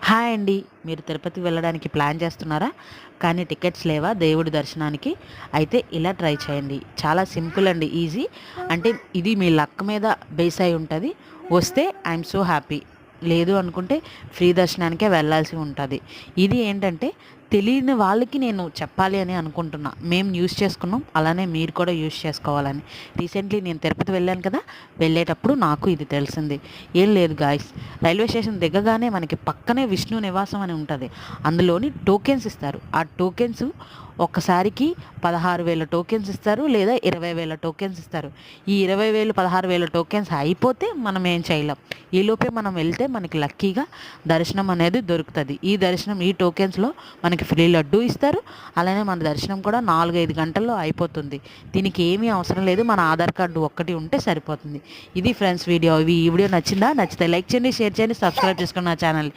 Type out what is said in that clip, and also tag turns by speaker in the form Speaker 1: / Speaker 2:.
Speaker 1: Hi అండి. మీరు తిరుపతి వెళ్ళడానికి ప్లాన్ చేస్తున్నారా? కానీ టికెట్స్ లేవా దేవుడి దర్శనానికి? అయితే ఇలా ట్రై చేయండి. చాలా సింపుల్ అండి, ఈజీ. అంటే ఇది మీ లక్ మీద బేస్ అయి ఉంటది. వస్తే ఐయామ్ సో హ్యాపీ. లేదు అనుకుంటే ఫ్రీ దర్శనానికే వెళ్ళాల్సి ఉంటది. ఇది ఏంటంటే తెలియని వాళ్ళకి నేను చెప్పాలి అని అనుకుంటున్నా. మేము యూజ్ చేసుకున్నాం. అలానే మీరు కూడా యూజ్ చేసుకోవాలని. రీసెంట్లీ నేను తిరుపతి వెళ్ళాను కదా! వెళ్ళేటప్పుడు నాకు ఇది తెలిసింది. ఏం లేదు గాయ్స్, రైల్వే స్టేషన్ దిగగానే మనకి పక్కనే విష్ణు నివాసం అని ఉంటుంది. అందులోని టోకెన్స్ ఇస్తారు. ఆ టోకెన్స్ ఒక్కసారికి 16,000 టోకెన్స్ ఇస్తారు, లేదా 20,000 టోకెన్స్ ఇస్తారు. ఈ 20,000 16,000 టోకెన్స్ అయిపోతే మనం ఏం చేయలేం. ఈలోపే మనం వెళ్తే మనకి లక్కీగా దర్శనం అనేది దొరుకుతుంది. ఈ టోకెన్స్లో మనకి ఫ్రీ లడ్డు ఇస్తారు. అలానే మన దర్శనం కూడా 4-5 గంటల్లో అయిపోతుంది. దీనికి ఏమీ అవసరం లేదు, మన ఆధార్ కార్డు ఒక్కటి ఉంటే సరిపోతుంది. ఇది ఫ్రెండ్స్ వీడియో. ఈ వీడియో నచ్చిందా? నచ్చితే లైక్ చేయండి, షేర్ చేయండి, సబ్స్క్రైబ్ చేసుకోండి నా ఛానల్.